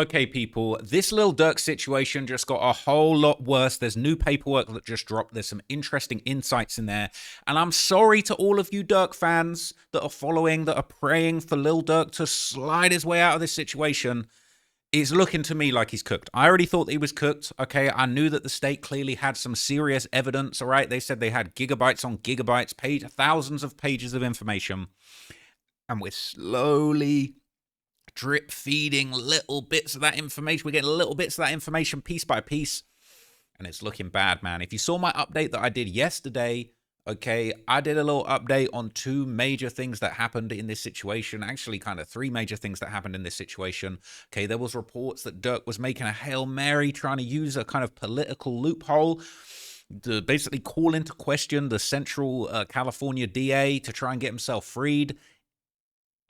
Okay, people, this Lil Durk situation just got a whole lot worse. There's new paperwork that just dropped. There's some interesting insights in there. And I'm sorry to all of you Durk fans that are following, that are praying for Lil Durk to slide his way out of this situation. It's looking to me like he's cooked. I already thought that he was cooked, okay? I knew that the state clearly had some serious evidence, all right? They said they had gigabytes on gigabytes, thousands of pages of information. And we're slowly drip feeding little bits of that information. We're getting little bits of that information piece by piece, and it's looking bad, man. If you saw my update that I did yesterday, okay, I did a little update on two major things that happened in this situation. Actually, kind of three major things that happened in this situation. Okay, there was reports that Durk was making a Hail Mary, trying to use a kind of political loophole to basically call into question the Central California DA to try and get himself freed.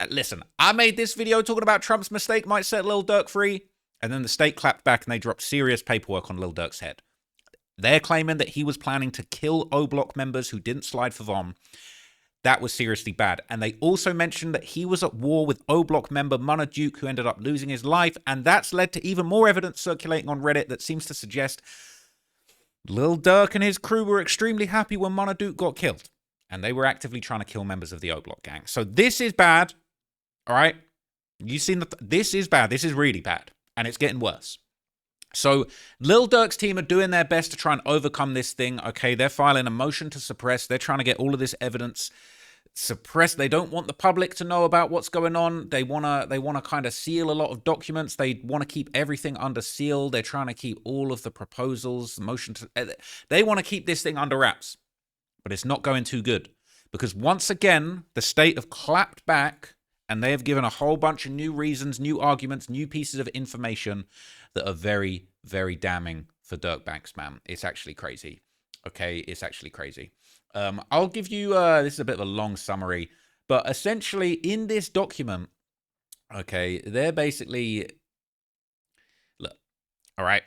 Listen, I made this video talking about Trump's mistake might set Lil Durk free, and then the state clapped back and they dropped serious paperwork on Lil Durk's head. They're claiming that he was planning to kill O-Block members who didn't slide for Vom. That was seriously bad. And they also mentioned that he was at war with O-Block member Munna Duke, who ended up losing his life, and that's led to even more evidence circulating on Reddit that seems to suggest Lil Durk and his crew were extremely happy when Munna Duke got killed, and they were actively trying to kill members of the O-Block gang. So this is bad. All right, you've seen this is bad. This is really bad, and it's getting worse. So Lil Durk's team are doing their best to try and overcome this thing. Okay, they're filing a motion to suppress. They're trying to get all of this evidence suppressed. They don't want the public to know about what's going on. They wanna kind of seal a lot of documents. They want to keep everything under seal. They're trying to keep all of the proposals, they want to keep this thing under wraps, but it's not going too good because once again the state have clapped back. And they have given a whole bunch of new reasons, new arguments, new pieces of information that are very, very damning for Durk Banks, man. It's actually crazy. Okay, it's actually crazy. I'll give you, this is a bit of a long summary, but essentially in this document, okay, they're basically, look, all right,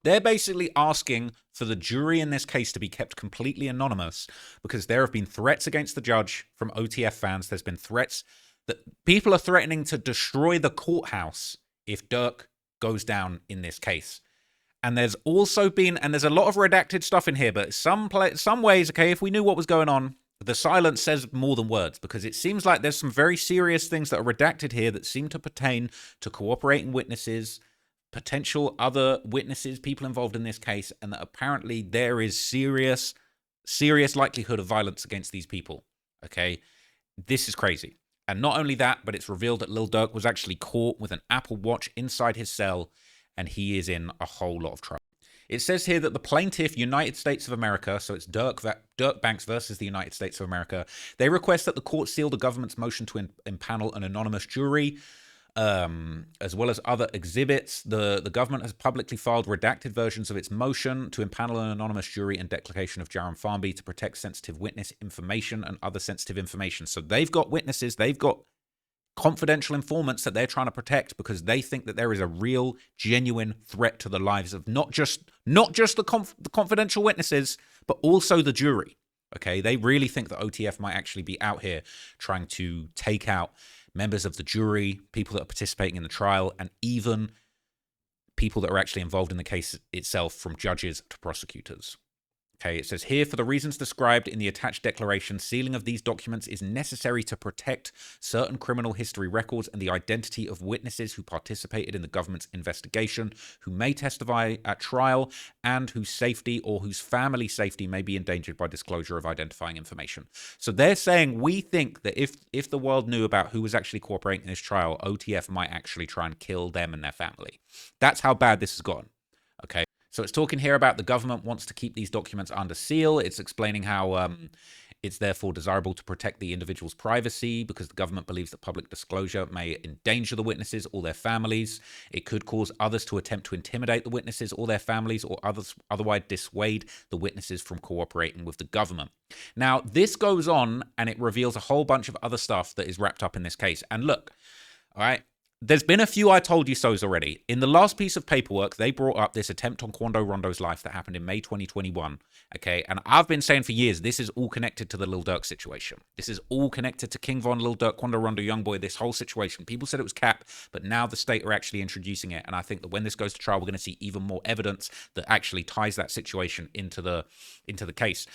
they're basically asking for the jury in this case to be kept completely anonymous because there have been threats against the judge from OTF fans. There's been threats that people are threatening to destroy the courthouse if Durk goes down in this case. And there's also been, and there's a lot of redacted stuff in here, but some ways, okay, if we knew what was going on, the silence says more than words, because it seems like there's some very serious things that are redacted here that seem to pertain to cooperating witnesses, potential other witnesses, people involved in this case, and that apparently there is serious likelihood of violence against these people, okay? This is crazy. And not only that, but it's revealed that Lil Durk was actually caught with an Apple Watch inside his cell, and he is in a whole lot of trouble. It says here that the plaintiff, United States of America, so it's Durk Banks versus the United States of America, they request that the court seal the government's motion to impanel an anonymous jury, as well as other exhibits. The government has publicly filed redacted versions of its motion to impanel an anonymous jury and declaration of Jaron Farnby to protect sensitive witness information and other sensitive information. So they've got witnesses, they've got confidential informants that they're trying to protect because they think that there is a real, genuine threat to the lives of not just the confidential witnesses, but also the jury. Okay, they really think that OTF might actually be out here trying to take out members of the jury, people that are participating in the trial, and even people that are actually involved in the case itself, from judges to prosecutors. Okay, it says here, for the reasons described in the attached declaration, sealing of these documents is necessary to protect certain criminal history records and the identity of witnesses who participated in the government's investigation, who may testify at trial, and whose safety or whose family safety may be endangered by disclosure of identifying information. So they're saying, we think that if the world knew about who was actually cooperating in this trial, OTF might actually try and kill them and their family. That's how bad this has gone. Okay. So it's talking here about the government wants to keep these documents under seal. It's explaining how it's therefore desirable to protect the individual's privacy because the government believes that public disclosure may endanger the witnesses or their families. It could cause others to attempt to intimidate the witnesses or their families, or otherwise dissuade the witnesses from cooperating with the government. Now, this goes on and it reveals a whole bunch of other stuff that is wrapped up in this case. And look, all right, There's been a few I told you so's already. In the last piece of paperwork, they brought up this attempt on Quando Rondo's life that happened in May 2021. Okay, and I've been saying for years, this is all connected to the Lil Durk situation. This is all connected to King Von, Lil Durk, Quando Rondo, Youngboy, this whole situation. People said it was cap, but now the state are actually introducing it. And I think that when this goes to trial, we're going to see even more evidence that actually ties that situation into the case.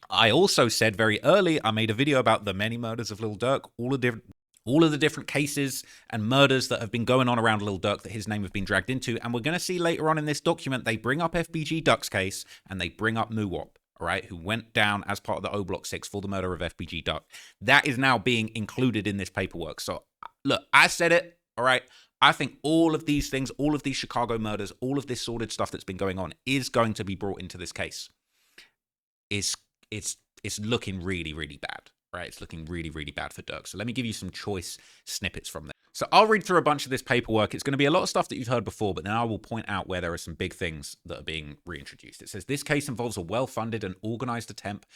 I also said very early, I made a video about the many murders of Lil Durk, all of the different cases and murders that have been going on around Lil Durk that his name has been dragged into. And we're going to see later on in this document, they bring up FBG Duck's case and they bring up Muwop, all right, who went down as part of the O Block 6 for the murder of FBG Duck. That is now being included in this paperwork. So look, I said it, all right. I think all of these things, all of these Chicago murders, all of this sordid stuff that's been going on is going to be brought into this case. It's looking really, really bad. Right, it's looking really, really bad for Durk. So let me give you some choice snippets from there. So I'll read through a bunch of this paperwork. It's going to be a lot of stuff that you've heard before, but then I will point out where there are some big things that are being reintroduced. It says, this case involves a well-funded and organized attempt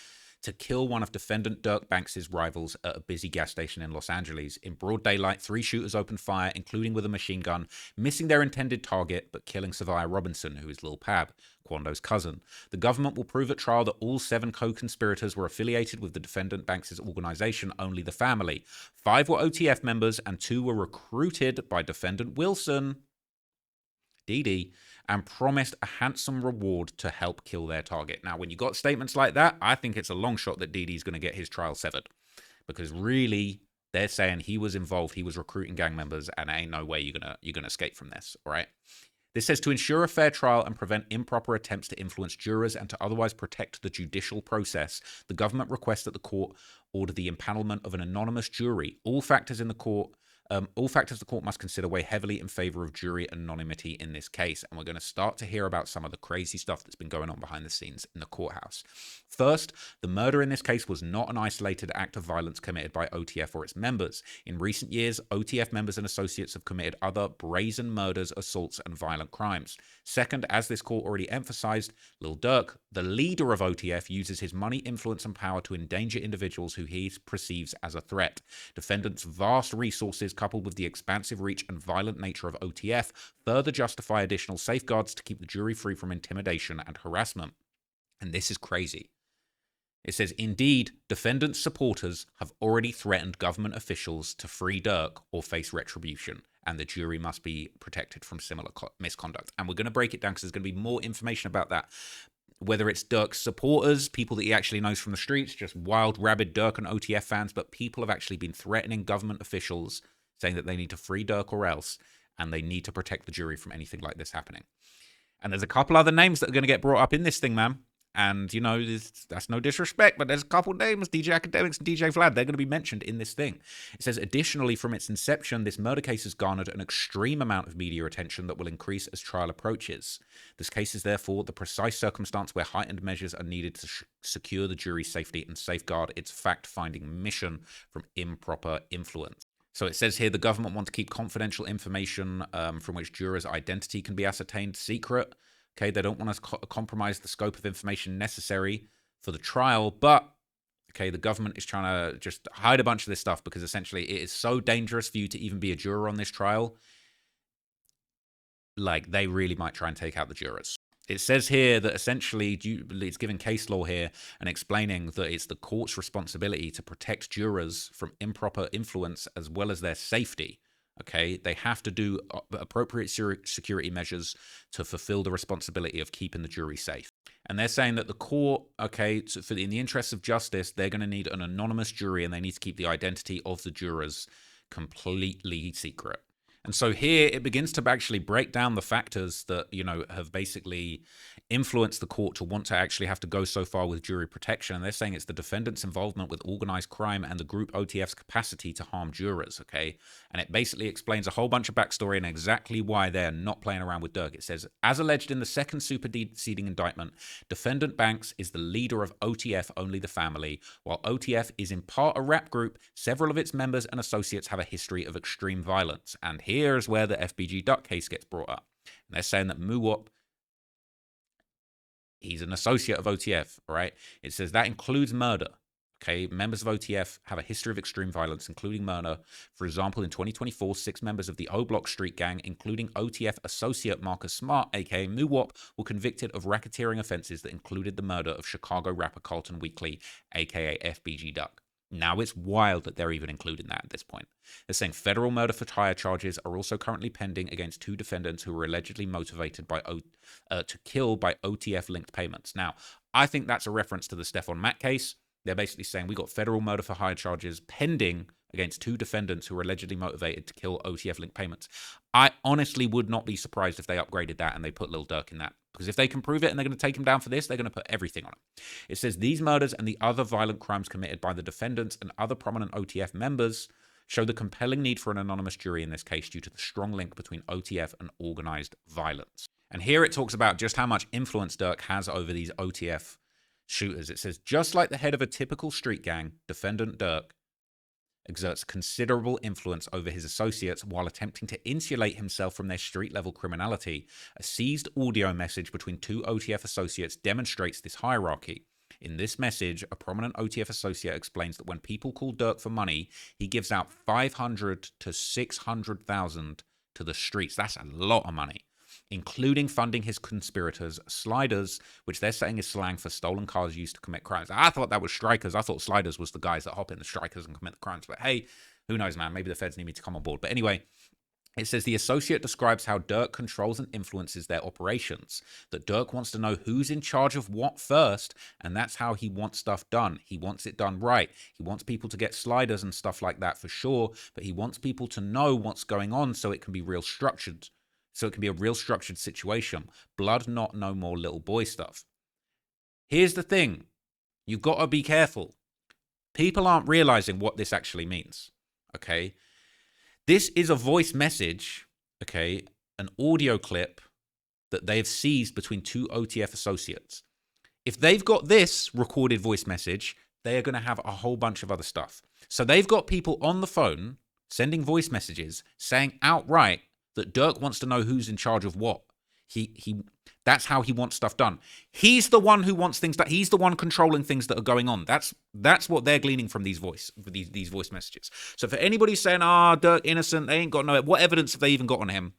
to kill one of defendant Dirk Banks' rivals at a busy gas station in Los Angeles. In broad daylight, 3 shooters opened fire, including with a machine gun, missing their intended target, but killing Savia Robinson, who is Lil Pab, Quando's cousin. The government will prove at trial that all 7 co-conspirators were affiliated with the defendant Banks' organization, only the family. 5 were OTF members, and 2 were recruited by defendant Wilson, DD, and promised a handsome reward to help kill their target. Now, when you got statements like that, I think it's a long shot that DD's going to get his trial severed. Because really, they're saying he was involved, he was recruiting gang members, and ain't no way you're gonna escape from this, all right? This says, to ensure a fair trial and prevent improper attempts to influence jurors and to otherwise protect the judicial process, the government requests that the court order the impanelment of an anonymous jury. All factors the court must consider weigh heavily in favor of jury anonymity in this case. And we're going to start to hear about some of the crazy stuff that's been going on behind the scenes in the courthouse. First, the murder in this case was not an isolated act of violence committed by OTF or its members. In recent years, OTF members and associates have committed other brazen murders, assaults, and violent crimes. Second, as this court already emphasized, Lil Durk, the leader of OTF, uses his money, influence, and power to endanger individuals who he perceives as a threat. Defendants' vast resources, coupled with the expansive reach and violent nature of OTF, further justify additional safeguards to keep the jury free from intimidation and harassment. And this is crazy. It says, indeed, defendants' supporters have already threatened government officials to free Durk or face retribution, and the jury must be protected from similar misconduct. And we're going to break it down because there's going to be more information about that. Whether it's Durk's supporters, people that he actually knows from the streets, just wild, rabid Durk and OTF fans, but people have actually been threatening government officials, saying that they need to free Durk or else, and they need to protect the jury from anything like this happening. And there's a couple other names that are going to get brought up in this thing, man. And, you know, that's no disrespect, but there's a couple names, DJ Academics and DJ Vlad, they're going to be mentioned in this thing. It says, additionally, from its inception, this murder case has garnered an extreme amount of media attention that will increase as trial approaches. This case is therefore the precise circumstance where heightened measures are needed to secure the jury's safety and safeguard its fact-finding mission from improper influence. So it says here the government want to keep confidential information from which jurors' identity can be ascertained secret. Okay, they don't want to compromise the scope of information necessary for the trial, but, okay, the government is trying to just hide a bunch of this stuff because essentially it is so dangerous for you to even be a juror on this trial. Like, they really might try and take out the jurors. It says here that essentially it's giving case law here and explaining that it's the court's responsibility to protect jurors from improper influence as well as their safety. Okay, they have to do appropriate security measures to fulfill the responsibility of keeping the jury safe. And they're saying that the court, okay, in the interests of justice, they're going to need an anonymous jury and they need to keep the identity of the jurors completely secret. And so here it begins to actually break down the factors that, you know, have basically influenced the court to want to actually have to go so far with jury protection. And they're saying it's the defendant's involvement with organized crime and the group OTF's capacity to harm jurors, okay? And it basically explains a whole bunch of backstory and exactly why they're not playing around with Durk. It says, as alleged in the second superseding indictment, defendant Banks is the leader of OTF, only the family. While OTF is in part a rap group, several of its members and associates have a history of extreme violence. And here is where the FBG Duck case gets brought up. And they're saying that Muwop, he's an associate of OTF, all right? It says that includes murder, Okay, members of OTF have a history of extreme violence, including murder. For example, in 2024, 6 members of the O Block Street Gang, including OTF associate Marcus Smart, aka Muwop, were convicted of racketeering offenses that included the murder of Chicago rapper Carlton Weekly, aka FBG Duck. Now it's wild that they're even including that at this point. They're saying federal murder for hire charges are also currently pending against 2 defendants who were allegedly motivated by to kill by OTF-linked payments. Now, I think that's a reference to the Stephon Mack case. They're basically saying we got federal murder for hire charges pending against 2 defendants who were allegedly motivated to kill OTF-linked payments. I honestly would not be surprised if they upgraded that and they put Lil Durk in that. Because if they can prove it and they're going to take him down for this, they're going to put everything on it. It says these murders and the other violent crimes committed by the defendants and other prominent OTF members show the compelling need for an anonymous jury in this case due to the strong link between OTF and organized violence. And here it talks about just how much influence Durk has over these OTF shooters. It says, just like the head of a typical street gang, defendant Durk exerts considerable influence over his associates while attempting to insulate himself from their street-level criminality. A seized audio message between 2 OTF associates demonstrates this hierarchy. In this message, a prominent OTF associate explains that when people call Durk for money, he gives out 500 to 600,000 to the streets. That's a lot of money, including funding his conspirators, sliders, which they're saying is slang for stolen cars used to commit crimes. I thought that was strikers. I thought sliders was the guys that hop in the strikers and commit the crimes. But hey, who knows, man? Maybe the feds need me to come on board. But anyway, it says the associate describes how Durk controls and influences their operations, that Durk wants to know who's in charge of what first, and that's how he wants stuff done. He wants it done right. He wants people to get sliders and stuff like that for sure, but he wants people to know what's going on so it can be real structured. So it can be a real structured situation. Blood, not no more little boy stuff. Here's the thing. You've got to be careful. People aren't realizing what this actually means. Okay? This is a voice message, okay, an audio clip that they've seized between 2 OTF associates. If they've got this recorded voice message, they are going to have a whole bunch of other stuff. So they've got people on the phone sending voice messages saying outright that Durk wants to know who's in charge of what. That's how he wants stuff done. He's the one who wants things done. He's the one controlling things that are going on. That's what they're gleaning from these voice messages. So for anybody saying, Durk innocent, they ain't got no, what evidence have they even got on him?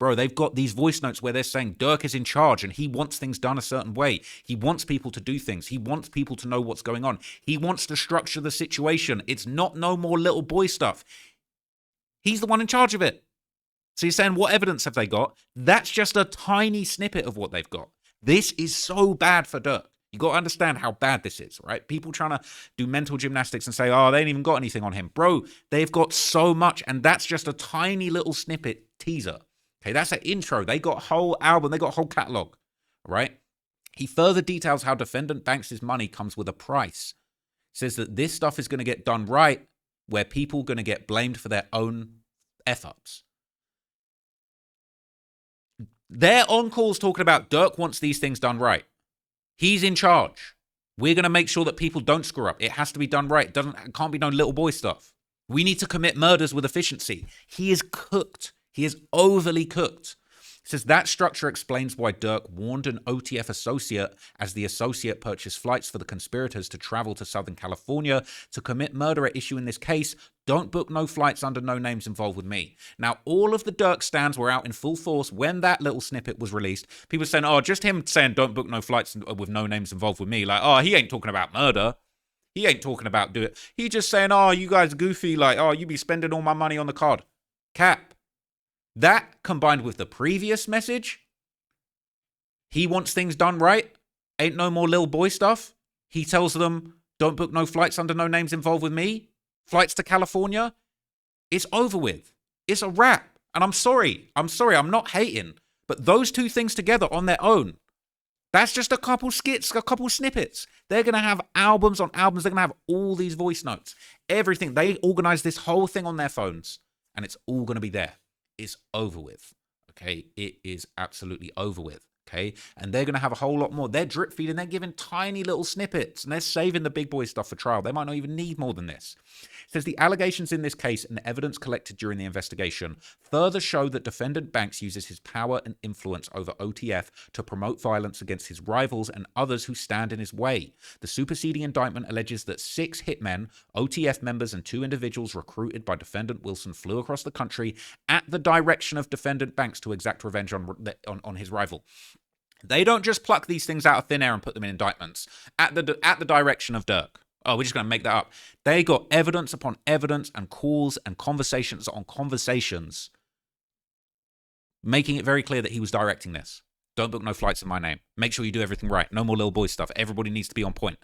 Bro, they've got these voice notes where they're saying Durk is in charge and he wants things done a certain way. He wants people to do things. He wants people to know what's going on. He wants to structure the situation. It's not no more little boy stuff. He's the one in charge of it. So you're saying, what evidence have they got? That's just a tiny snippet of what they've got. This is so bad for Durk. You got to understand how bad this is, right? People trying to do mental gymnastics and say, they ain't even got anything on him. Bro, they've got so much, and that's just a tiny little snippet teaser. Okay, that's an intro. They got a whole album. They got a whole catalog, right? He further details how defendant Banks' money comes with a price. Says that this stuff is going to get done right where people are going to get blamed for their own F-ups. They're on calls talking about Durk wants these things done right. He's in charge. We're going to make sure that people don't screw up. It has to be done right. It can't be no little boy stuff. We need to commit murders with efficiency. He is cooked. He is overly cooked. It says that structure explains why Durk warned an OTF associate as the associate purchased flights for the conspirators to travel to Southern California to commit murder at issue in this case. Don't book no flights under no names involved with me. Now, all of the Durk stands were out in full force when that little snippet was released. People saying, just him saying don't book no flights with no names involved with me. Like, he ain't talking about murder. He ain't talking about do it. He just saying, you guys goofy. Like, you be spending all my money on the card. Cap. That combined with the previous message, he wants things done right. Ain't no more little boy stuff. He tells them, don't book no flights under no names involved with me. Flights to California. It's over with. It's a wrap. And I'm sorry. I'm not hating. But those 2 things together on their own, that's just a couple skits, a couple snippets. They're going to have albums on albums. They're going to have all these voice notes. Everything. They organize this whole thing on their phones. And it's all going to be there. It's over with. Okay? It is absolutely over with. Okay, and they're going to have a whole lot more. They're drip feeding, they're giving tiny little snippets, and they're saving the big boy stuff for trial. They might not even need more than this. It says the allegations in this case and the evidence collected during the investigation further show that defendant Banks uses his power and influence over OTF to promote violence against his rivals and others who stand in his way. The superseding indictment alleges that 6 hitmen, OTF members, and 2 individuals recruited by defendant Wilson flew across the country at the direction of defendant Banks to exact revenge on his rival. They don't just pluck these things out of thin air and put them in indictments at the direction of Durk. Oh, we're just going to make that up. They got evidence upon evidence and calls and conversations on conversations making it very clear that he was directing this. Don't book no flights in my name. Make sure you do everything right. No more little boy stuff. Everybody needs to be on point.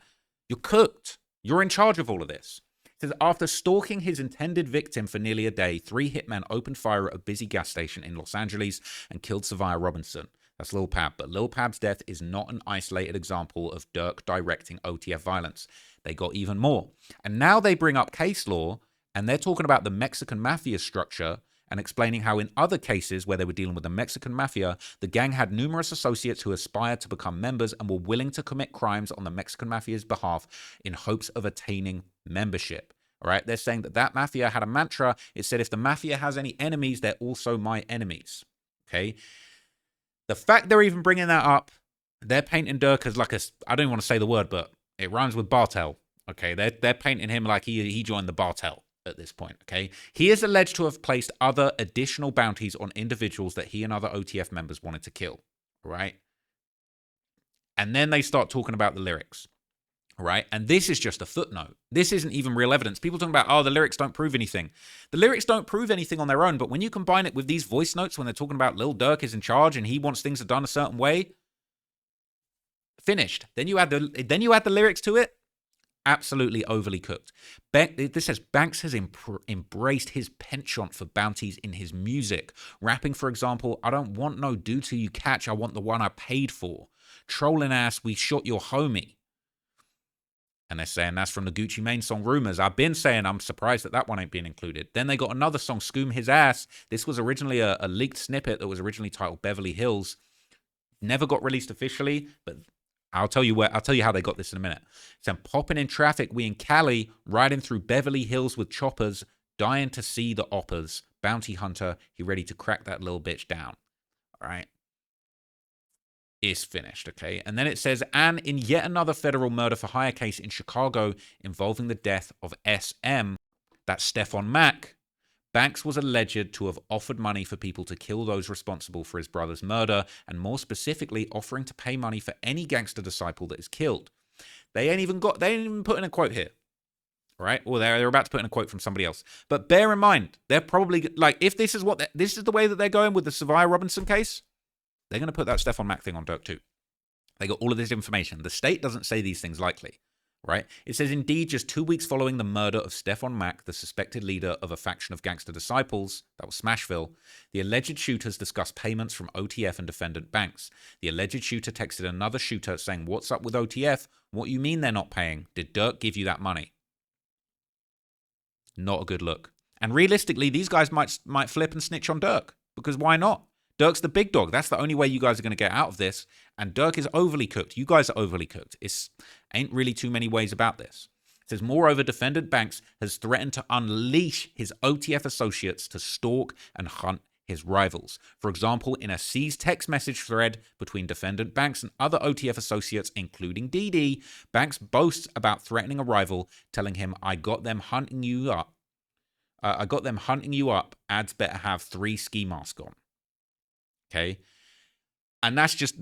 You're cooked. You're in charge of all of this. It says, after stalking his intended victim for nearly a day, 3 hitmen opened fire at a busy gas station in Los Angeles and killed Savia Robinson. That's Lil Pab. But Lil Pab's death is not an isolated example of Durk directing OTF violence. They got even more. And now they bring up case law, and they're talking about the Mexican mafia structure and explaining how in other cases where they were dealing with the Mexican mafia, the gang had numerous associates who aspired to become members and were willing to commit crimes on the Mexican mafia's behalf in hopes of attaining membership. All right, they're saying that mafia had a mantra. It said, if the mafia has any enemies, they're also my enemies. Okay. The fact they're even bringing that up, they're painting Durk as like I don't want to say the word, but it rhymes with Bartel. Okay, they're painting him like he joined the Bartel at this point. Okay, he is alleged to have placed other additional bounties on individuals that he and other OTF members wanted to kill. Right, and then they start talking about the lyrics. Right, and this is just a footnote. This isn't even real evidence. People talking about, oh, the lyrics don't prove anything. The lyrics don't prove anything on their own, but when you combine it with these voice notes, when they're talking about Lil Durk is in charge and he wants things done a certain way, finished. Then you add the lyrics to it. Absolutely overly cooked. This says Banks has embraced his penchant for bounties in his music. Rapping, for example, I don't want no dude till you catch, I want the one I paid for. Trolling ass, we shot your homie. And they're saying that's from the Gucci Mane song Rumors. I've been saying I'm surprised that one ain't being included. Then they got another song, Scoom His Ass. This was originally a leaked snippet that was originally titled Beverly Hills. Never got released officially, but I'll tell you how they got this in a minute. So I'm popping in traffic, we in Cali, riding through Beverly Hills with choppers, dying to see the oppers. Bounty hunter, he ready to crack that little bitch down. All right. Is finished, okay? And then it says, and in yet another federal murder for hire case in Chicago involving the death of SM, that's Stephon Mack, Banks was alleged to have offered money for people to kill those responsible for his brother's murder, and more specifically, offering to pay money for any gangster disciple that is killed. They ain't even put in a quote here, right? Or they're about to put in a quote from somebody else. But bear in mind, they're probably, like, if this is the way that they're going with the Savia Robinson case, they're going to put that Stephon Mack thing on Durk too. They got all of this information. The state doesn't say these things lightly, right? It says, indeed, just 2 weeks following the murder of Stephon Mack, the suspected leader of a faction of gangster disciples, that was Smashville, the alleged shooters discussed payments from OTF and defendant Banks. The alleged shooter texted another shooter saying, what's up with OTF? What you mean they're not paying? Did Durk give you that money? Not a good look. And realistically, these guys might flip and snitch on Durk, because why not? Durk's the big dog. That's the only way you guys are going to get out of this. And Durk is overly cooked. You guys are overly cooked. It ain't really too many ways about this. It says, moreover, defendant Banks has threatened to unleash his OTF associates to stalk and hunt his rivals. For example, in a seized text message thread between defendant Banks and other OTF associates, including DD, Banks boasts about threatening a rival, telling him, I got them hunting you up. Ads better have 3 ski masks on. Okay, and that's just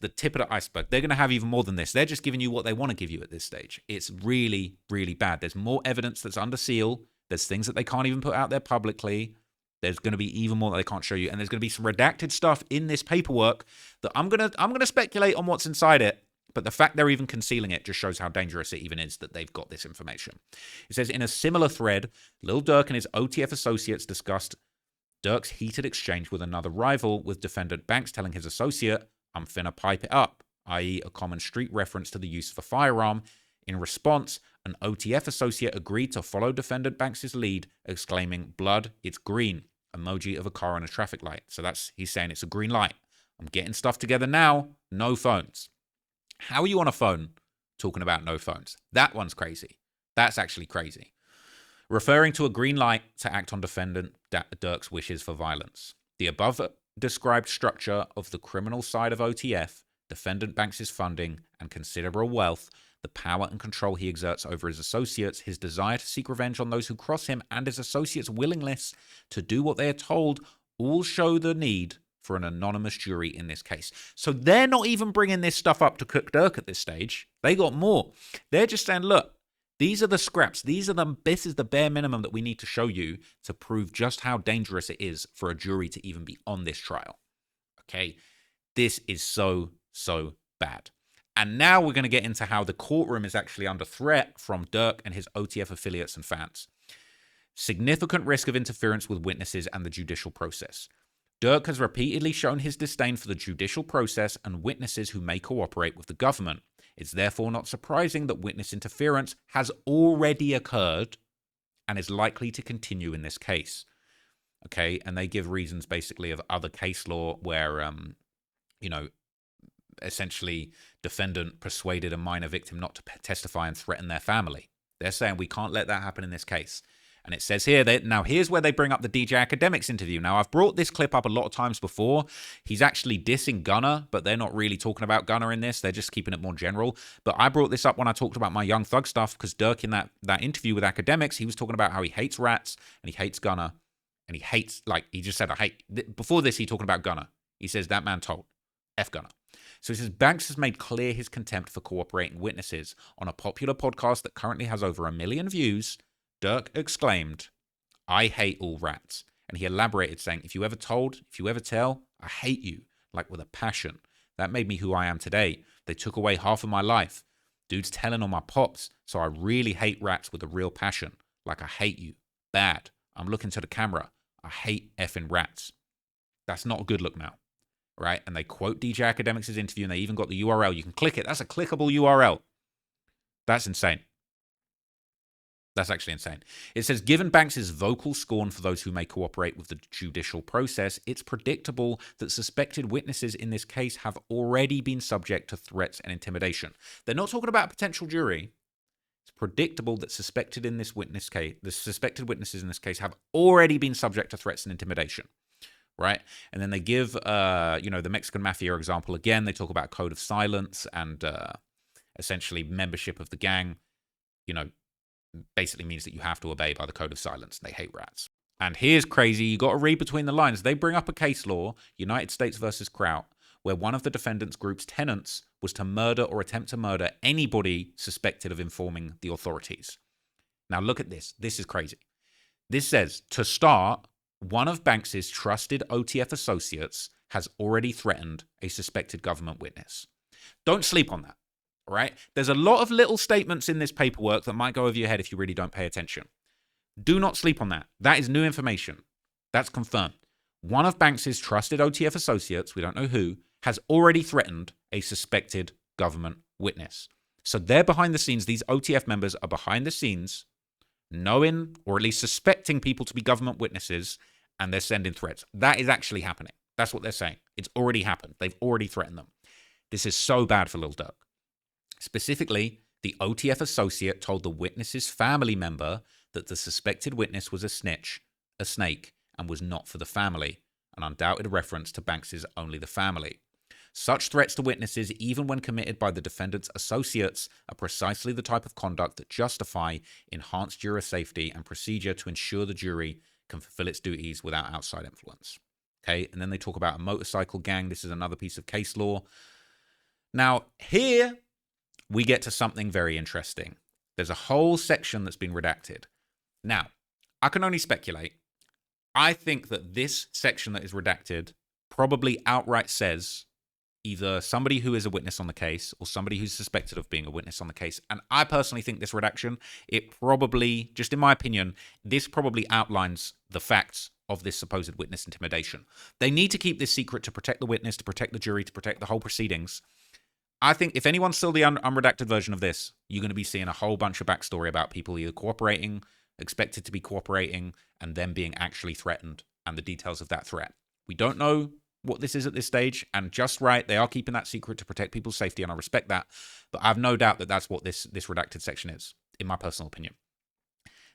the tip of the iceberg. They're going to have even more than this. They're just giving you what they want to give you at this stage. It's really, really bad. There's more evidence that's under seal. There's things that they can't even put out there publicly. There's going to be even more that they can't show you, and there's going to be some redacted stuff in this paperwork that I'm gonna speculate on what's inside it. But the fact they're even concealing it just shows how dangerous it even is that they've got this information. It says, in a similar thread, Lil Durk and his OTF associates discussed Durk's heated exchange with another rival, with defendant Banks telling his associate, I'm finna pipe it up, i.e. a common street reference to the use of a firearm. In response, an OTF associate agreed to follow defendant Banks' lead, exclaiming, blood, it's green, emoji of a car on a traffic light. So he's saying it's a green light. I'm getting stuff together now. No phones. How are you on a phone talking about no phones? That one's crazy. That's actually crazy. Referring to a green light to act on defendant Durk's wishes for violence. The above described structure of the criminal side of OTF, defendant Banks' funding and considerable wealth, the power and control he exerts over his associates, his desire to seek revenge on those who cross him, and his associates' willingness to do what they are told, all show the need for an anonymous jury in this case. So they're not even bringing this stuff up to cook Durk at this stage. They got more. They're just saying, look, these are the scraps. This is the bare minimum that we need to show you to prove just how dangerous it is for a jury to even be on this trial. Okay? This is so, so bad. And now we're going to get into how the courtroom is actually under threat from Durk and his OTF affiliates and fans. Significant risk of interference with witnesses and the judicial process. Durk has repeatedly shown his disdain for the judicial process and witnesses who may cooperate with the government. It's therefore not surprising that witness interference has already occurred and is likely to continue in this case. Okay, and they give reasons basically of other case law where, essentially defendant persuaded a minor victim not to testify and threaten their family. They're saying we can't let that happen in this case. And it says here, now here's where they bring up the DJ Academics interview. Now, I've brought this clip up a lot of times before. He's actually dissing Gunner, but they're not really talking about Gunner in this. They're just keeping it more general. But I brought this up when I talked about my Young Thug stuff, because Durk in that interview with Academics, he was talking about how he hates rats and he hates Gunner. And he hates, he just said, I hate. Before this, he talking about Gunner. He says, that man told. F Gunner. So he says, Banks has made clear his contempt for cooperating witnesses. On a popular podcast that currently has over 1 million views, Durk exclaimed, I hate all rats. And he elaborated saying, if you ever tell, I hate you, like with a passion. That made me who I am today. They took away half of my life. Dude's telling on my pops, so I really hate rats with a real passion. Like I hate you. Bad. I'm looking to the camera. I hate effing rats. That's not a good look now. Right? And they quote DJ Academics' interview, and they even got the URL. You can click it. That's a clickable URL. That's insane. That's actually insane. It says, given Banks' vocal scorn for those who may cooperate with the judicial process, it's predictable that suspected witnesses in this case have already been subject to threats and intimidation. They're not talking about a potential jury. It's predictable that the suspected witnesses in this case have already been subject to threats and intimidation. Right? And then they give, the Mexican Mafia example again. They talk about code of silence and essentially membership of the gang, basically means that you have to obey by the code of silence. They hate rats. And here's crazy. You got to read between the lines. They bring up a case law, United States versus Kraut, where one of the defendant's group's tenets was to murder or attempt to murder anybody suspected of informing the authorities. Now look at this. This is crazy. This says, to start, one of Banks's trusted OTF associates has already threatened a suspected government witness. Don't sleep on that. Right? There's a lot of little statements in this paperwork that might go over your head if you really don't pay attention. Do not sleep on that. That is new information. That's confirmed. One of Banks's trusted OTF associates, we don't know who, has already threatened a suspected government witness. So they're behind the scenes. These OTF members are behind the scenes, knowing or at least suspecting people to be government witnesses, and they're sending threats. That is actually happening. That's what they're saying. It's already happened. They've already threatened them. This is so bad for Lil Durk. Specifically, the OTF associate told the witness's family member that the suspected witness was a snitch, a snake, and was not for the family, an undoubted reference to Banks's Only the Family. Such threats to witnesses, even when committed by the defendant's associates, are precisely the type of conduct that justify enhanced juror safety and procedure to ensure the jury can fulfill its duties without outside influence. Okay, and then they talk about a motorcycle gang. This is another piece of case law. Now, here we get to something very interesting. There's a whole section that's been redacted. Now, I can only speculate. I think that this section that is redacted probably outright says either somebody who is a witness on the case or somebody who's suspected of being a witness on the case. And I personally think this redaction, it probably, just in my opinion, this probably outlines the facts of this supposed witness intimidation. They need to keep this secret to protect the witness, to protect the jury, to protect the whole proceedings. I think if anyone saw the unredacted version of this, you're going to be seeing a whole bunch of backstory about people either cooperating, expected to be cooperating, and them being actually threatened, and the details of that threat. We don't know what this is at this stage, and just right, they are keeping that secret to protect people's safety, and I respect that. But I have no doubt that that's what this redacted section is, in my personal opinion.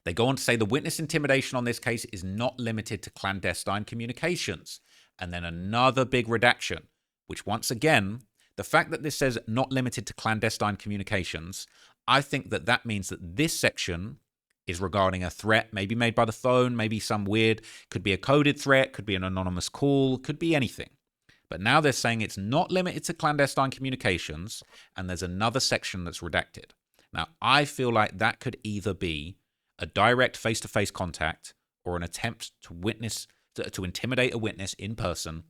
They go on to say the witness intimidation on this case is not limited to clandestine communications. And then another big redaction, which once again, the fact that this says not limited to clandestine communications, I think that that means that this section is regarding a threat, maybe made by the phone, maybe some weird, could be a coded threat, could be an anonymous call, could be anything. But now they're saying it's not limited to clandestine communications, and there's another section that's redacted. Now, I feel like that could either be a direct face-to-face contact or an attempt to intimidate a witness in person,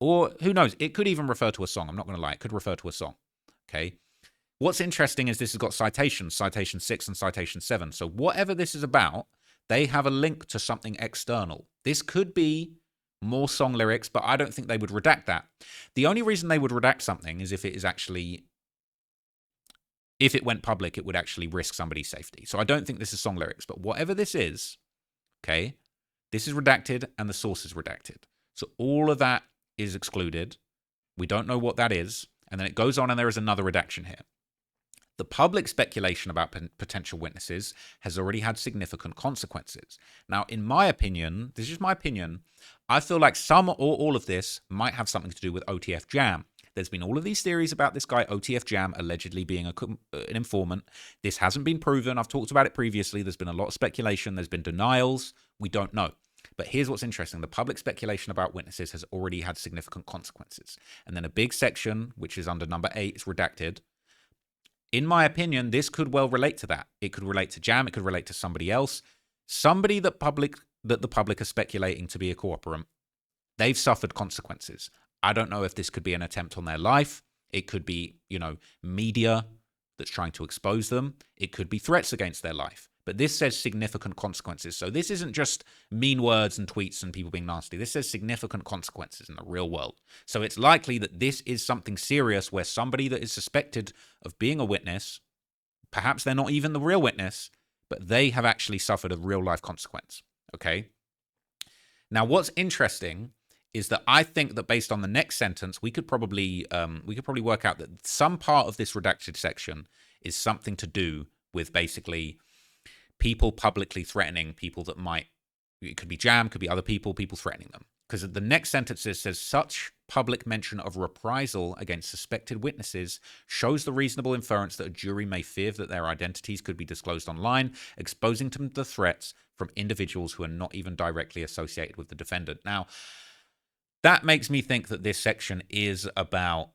or who knows, it could even refer to a song. I'm not going to lie, it could refer to a song. Okay. What's interesting is this has got citations, citation 6 and citation 7. So whatever this is about, they have a link to something external. This could be more song lyrics, but I don't think they would redact that. The only reason they would redact something is if it went public, it would actually risk somebody's safety. So I don't think this is song lyrics, but whatever this is, okay, this is redacted and the source is redacted. So all of that is excluded. We don't know what that is. And then it goes on and there is another redaction here. The public speculation about potential witnesses has already had significant consequences. Now, in my opinion, this is just my opinion, I feel like some or all of this might have something to do with OTF Jam. There's been all of these theories about this guy, OTF Jam, allegedly being an informant. This hasn't been proven. I've talked about it previously. There's been a lot of speculation. There's been denials. We don't know. But here's what's interesting. The public speculation about witnesses has already had significant consequences. And then a big section, which is under number 8, is redacted. In my opinion, this could well relate to that. It could relate to Jam. It could relate to somebody else. Somebody that the public are speculating to be a cooperant. They've suffered consequences. I don't know if this could be an attempt on their life. It could be, media that's trying to expose them. It could be threats against their life. But this says significant consequences. So this isn't just mean words and tweets and people being nasty. This says significant consequences in the real world. So it's likely that this is something serious where somebody that is suspected of being a witness, perhaps they're not even the real witness, but they have actually suffered a real life consequence. Okay? Now, what's interesting is that I think that based on the next sentence, we could probably work out that some part of this redacted section is something to do with basically people publicly threatening people that it could be Jam, could be other people threatening them. Because the next sentence says, such public mention of reprisal against suspected witnesses shows the reasonable inference that a jury may fear that their identities could be disclosed online, exposing them to threats from individuals who are not even directly associated with the defendant. Now, that makes me think that this section is about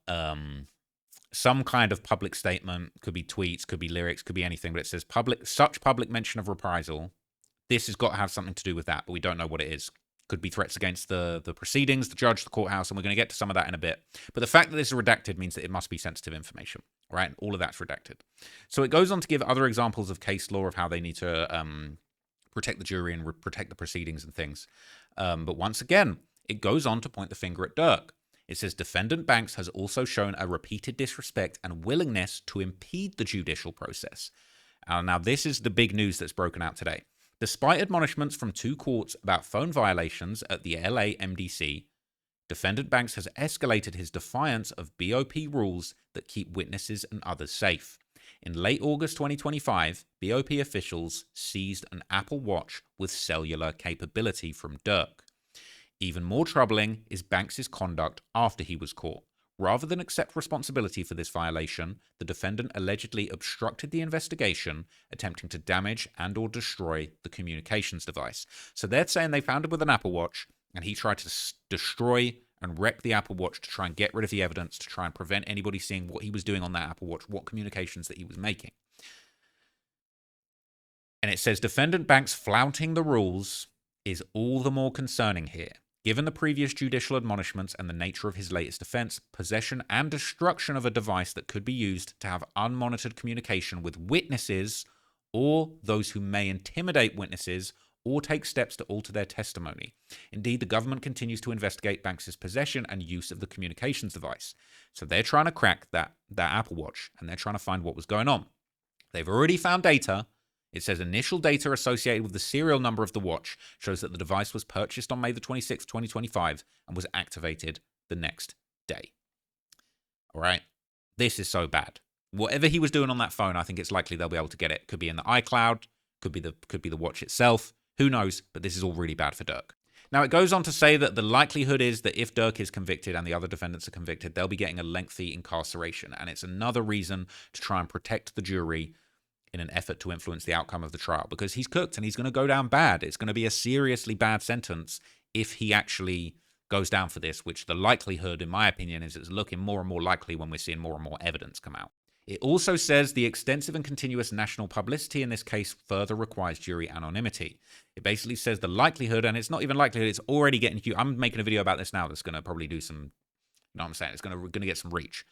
some kind of public statement. Could be tweets, could be lyrics, could be anything, but it says such public mention of reprisal. This has got to have something to do with that, but we don't know what it is. Could be threats against the proceedings, the judge, the courthouse, and we're going to get to some of that in a bit. But the fact that this is redacted means that it must be sensitive information, right? And all of that's redacted. So it goes on to give other examples of case law of how they need to protect the jury and protect the proceedings and things. But once again, it goes on to point the finger at Durk. It says, Defendant Banks has also shown a repeated disrespect and willingness to impede the judicial process. Now, this is the big news that's broken out today. Despite admonishments from 2 courts about phone violations at the LA MDC, Defendant Banks has escalated his defiance of BOP rules that keep witnesses and others safe. In late August 2025, BOP officials seized an Apple Watch with cellular capability from Durk. Even more troubling is Banks' conduct after he was caught. Rather than accept responsibility for this violation, the defendant allegedly obstructed the investigation, attempting to damage and or destroy the communications device. So they're saying they found him with an Apple Watch, and he tried to destroy and wreck the Apple Watch to try and get rid of the evidence, to try and prevent anybody seeing what he was doing on that Apple Watch, what communications that he was making. And it says, Defendant Banks flouting the rules is all the more concerning here. Given the previous judicial admonishments and the nature of his latest offense, possession and destruction of a device that could be used to have unmonitored communication with witnesses or those who may intimidate witnesses or take steps to alter their testimony. Indeed, the government continues to investigate Banks' possession and use of the communications device. So they're trying to crack that Apple Watch, and they're trying to find what was going on. They've already found data. It says initial data associated with the serial number of the watch shows that the device was purchased on May the 26th, 2025 and was activated the next day. All right. This is so bad. Whatever he was doing on that phone, I think it's likely they'll be able to get it. Could be in the iCloud, could be the watch itself. Who knows? But this is all really bad for Durk. Now, it goes on to say that the likelihood is that if Durk is convicted and the other defendants are convicted, they'll be getting a lengthy incarceration. And it's another reason to try and protect the jury in an effort to influence the outcome of the trial, because he's cooked and he's going to go down bad. It's going to be a seriously bad sentence if he actually goes down for this, which the likelihood, in my opinion, is it's looking more and more likely when we're seeing more and more evidence come out. It also says the extensive and continuous national publicity in this case further requires jury anonymity. It basically says the likelihood, and it's not even likelihood, it's already getting huge. I'm making a video about this now that's going to probably do some, you know what I'm saying? It's going to get some reach.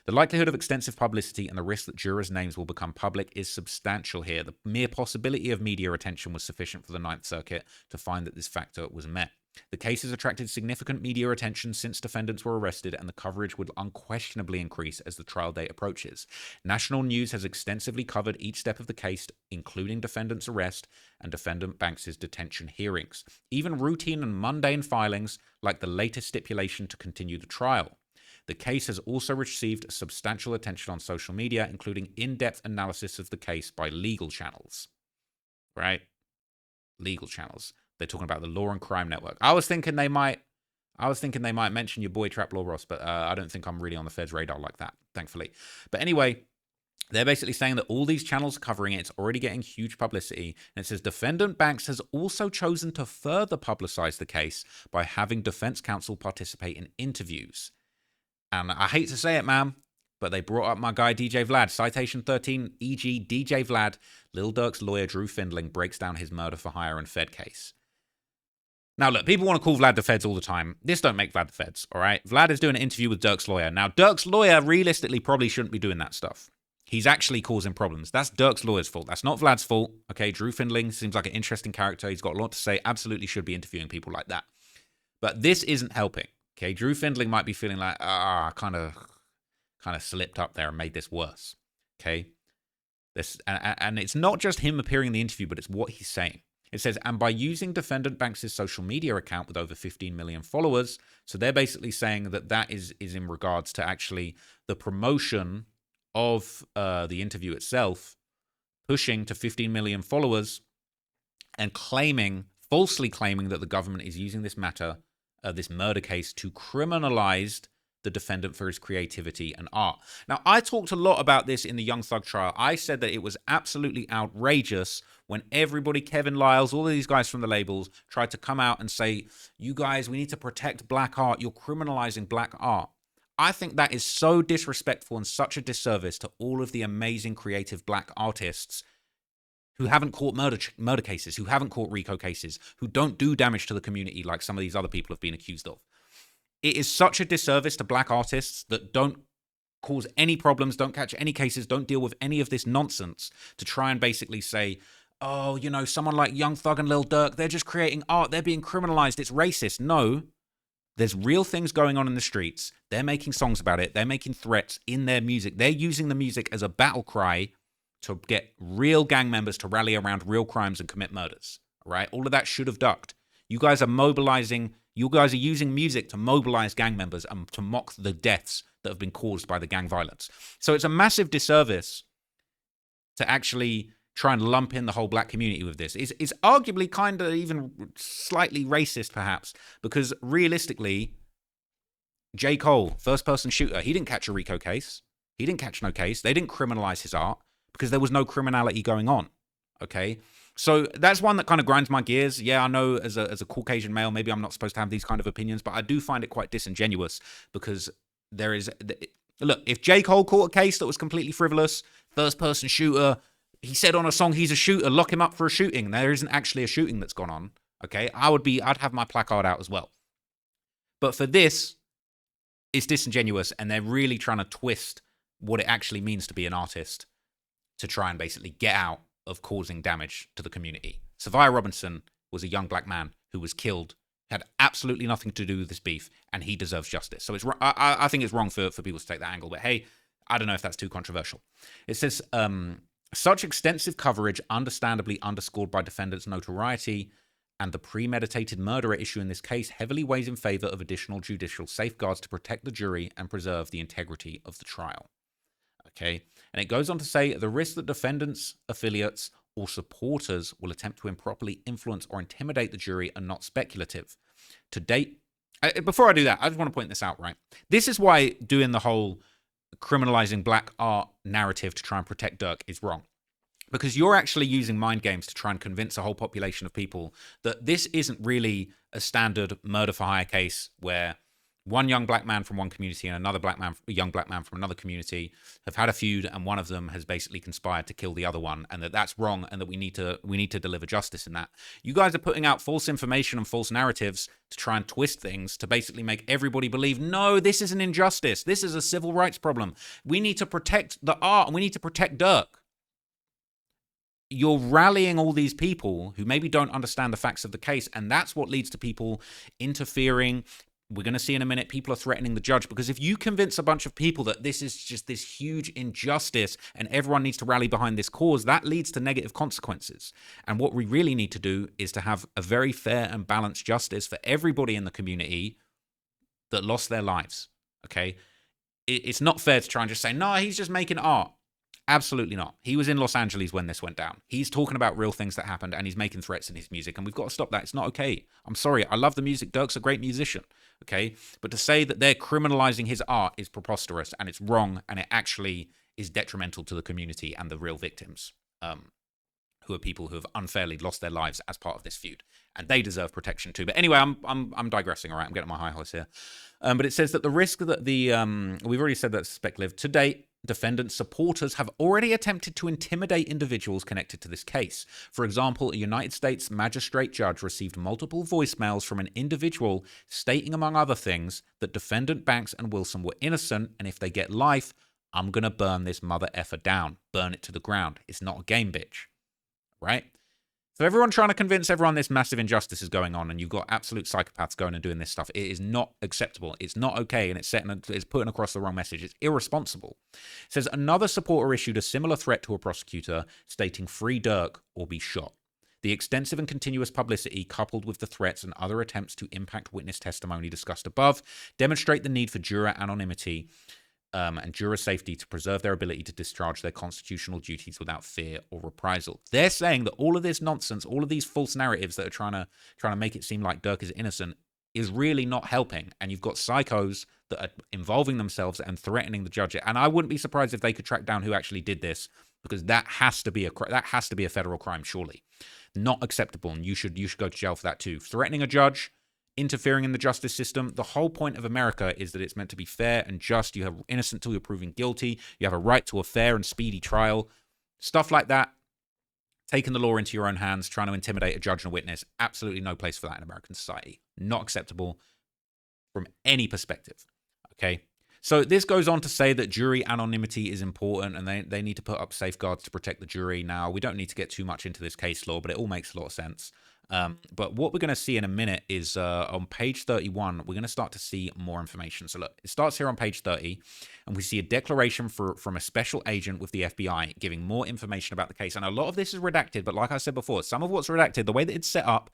The likelihood of extensive publicity and the risk that jurors' names will become public is substantial here. The mere possibility of media attention was sufficient for the Ninth Circuit to find that this factor was met. The case has attracted significant media attention since defendants were arrested, and the coverage would unquestionably increase as the trial date approaches. National news has extensively covered each step of the case, including defendant's arrest and defendant Banks's detention hearings, even routine and mundane filings like the latest stipulation to continue the trial. The case has also received substantial attention on social media, including in-depth analysis of the case by legal channels. Right? Legal channels. They're talking about the Law and Crime Network. I was thinking they might mention your boy Trap Law Ross, but I don't think I'm really on the Fed's radar like that, thankfully. But anyway, they're basically saying that all these channels are covering it. It's already getting huge publicity. And it says defendant Banks has also chosen to further publicize the case by having defense counsel participate in interviews. And I hate to say it, man, but they brought up my guy DJ Vlad. Citation 13, e.g. DJ Vlad, Lil Durk's lawyer Drew Findling breaks down his murder for hire and Fed case. Now, look, people want to call Vlad the Feds all the time. This don't make Vlad the Feds, all right? Vlad is doing an interview with Durk's lawyer. Now, Durk's lawyer realistically probably shouldn't be doing that stuff. He's actually causing problems. That's Durk's lawyer's fault. That's not Vlad's fault, okay? Drew Findling seems like an interesting character. He's got a lot to say. Absolutely should be interviewing people like that. But this isn't helping, okay? Drew Findling might be feeling like, kind of slipped up there and made this worse, okay? And it's not just him appearing in the interview, but it's what he's saying. It says, and by using defendant Banks' social media account with over 15 million followers, so they're basically saying that is in regards to actually the promotion of the interview itself, pushing to 15 million followers and falsely claiming that the government is using this matter, this murder case, to criminalize the defendant for his creativity and art. Now, I talked a lot about this in the Young Thug trial. I said that it was absolutely outrageous when everybody, Kevin Lyles, all of these guys from the labels, tried to come out and say, you guys, we need to protect black art. You're criminalizing black art. I think that is so disrespectful and such a disservice to all of the amazing creative black artists who haven't caught murder cases, who haven't caught RICO cases, who don't do damage to the community like some of these other people have been accused of. It is such a disservice to black artists that don't cause any problems, don't catch any cases, don't deal with any of this nonsense to try and basically say, oh, you know, someone like Young Thug and Lil Durk, they're just creating art, they're being criminalized, it's racist. No, there's real things going on in the streets. They're making songs about it. They're making threats in their music. They're using the music as a battle cry to get real gang members to rally around real crimes and commit murders. All right? All of that should have ducked. You guys are using music to mobilize gang members and to mock the deaths that have been caused by the gang violence. So it's a massive disservice to actually try and lump in the whole black community with this. It's arguably kind of even slightly racist, perhaps, because realistically, J. Cole, first-person shooter, he didn't catch a RICO case. He didn't catch no case. They didn't criminalize his art because there was no criminality going on, okay? So that's one that kind of grinds my gears. Yeah, I know as a Caucasian male, maybe I'm not supposed to have these kind of opinions, but I do find it quite disingenuous because there is... Look, if J. Cole caught a case that was completely frivolous, first-person shooter, he said on a song he's a shooter, lock him up for a shooting. There isn't actually a shooting that's gone on, okay? I'd have my placard out as well. But for this, it's disingenuous, and they're really trying to twist what it actually means to be an artist to try and basically get out of causing damage to the community. Savia Robinson was a young black man who was killed, had absolutely nothing to do with this beef, and he deserves justice. So I think it's wrong for people to take that angle, but hey, I don't know if that's too controversial. It says, such extensive coverage, understandably underscored by defendants' notoriety, and the premeditated murder at issue in this case heavily weighs in favor of additional judicial safeguards to protect the jury and preserve the integrity of the trial. Okay, and it goes on to say the risk that defendants, affiliates, or supporters will attempt to improperly influence or intimidate the jury are not speculative. To date, before I do that, I just want to point this out, right? This is why doing the whole criminalizing black art narrative to try and protect Durk is wrong. Because you're actually using mind games to try and convince a whole population of people that this isn't really a standard murder for hire case where one young black man from one community and another young black man from another community have had a feud, and one of them has basically conspired to kill the other one, and that's wrong, and that we need to deliver justice in that. You guys are putting out false information and false narratives to try and twist things to basically make everybody believe, no, this is an injustice. This is a civil rights problem. We need to protect the art, and we need to protect Durk. You're rallying all these people who maybe don't understand the facts of the case, and that's what leads to people interfering. We're going to see in a minute, people are threatening the judge, because if you convince a bunch of people that this is just this huge injustice and everyone needs to rally behind this cause, that leads to negative consequences. And what we really need to do is to have a very fair and balanced justice for everybody in the community that lost their lives, okay? It's not fair to try and just say, no, he's just making art. Absolutely not. He was in Los Angeles when this went down. He's talking about real things that happened, and he's making threats in his music, and we've got to stop that. It's not okay. I'm sorry. I love the music. Durk's a great musician, okay? But to say that they're criminalizing his art is preposterous, and it's wrong, and it actually is detrimental to the community and the real victims, who are people who have unfairly lost their lives as part of this feud, and they deserve protection too. But anyway, I'm digressing. All right, I'm getting my high horse here. But it says that the risk that we've already said that's speculative. To date, defendant supporters have already attempted to intimidate individuals connected to this case. For example, a United States magistrate judge received multiple voicemails from an individual stating, among other things, that defendant Banks and Wilson were innocent, and if they get life, I'm going to burn this mother effer down. Burn it to the ground. It's not a game, bitch. Right? So everyone trying to convince everyone this massive injustice is going on, and you've got absolute psychopaths going and doing this stuff. It is not acceptable. It's not okay, and it's putting across the wrong message. It's irresponsible. It says another supporter issued a similar threat to a prosecutor, stating free Durk or be shot. The extensive and continuous publicity, coupled with the threats and other attempts to impact witness testimony discussed above, demonstrate the need for juror anonymity and juror safety to preserve their ability to discharge their constitutional duties without fear or reprisal. They're saying that all of this nonsense, all of these false narratives that are trying to make it seem like Durk is innocent is really not helping. And you've got psychos that are involving themselves and threatening the judge. And I wouldn't be surprised if they could track down who actually did this, because that has to be a federal crime, surely. Not acceptable, and you should go to jail for that too. Threatening a judge, interfering in the justice system. The whole point of America is that it's meant to be fair and just. You have innocent till you're proven guilty. You have a right to a fair and speedy trial. Stuff like that, taking the law into your own hands, trying to intimidate a judge and a witness, absolutely no place for that in American society. Not acceptable from any perspective. Okay? So this goes on to say that jury anonymity is important, and they need to put up safeguards to protect the jury. Now, we don't need to get too much into this case law, but it all makes a lot of sense. But what we're going to see in a minute is on page 31, we're going to start to see more information. So look, it starts here on page 30, and we see a declaration from a special agent with the FBI giving more information about the case. And a lot of this is redacted, but like I said before, some of what's redacted, the way that it's set up,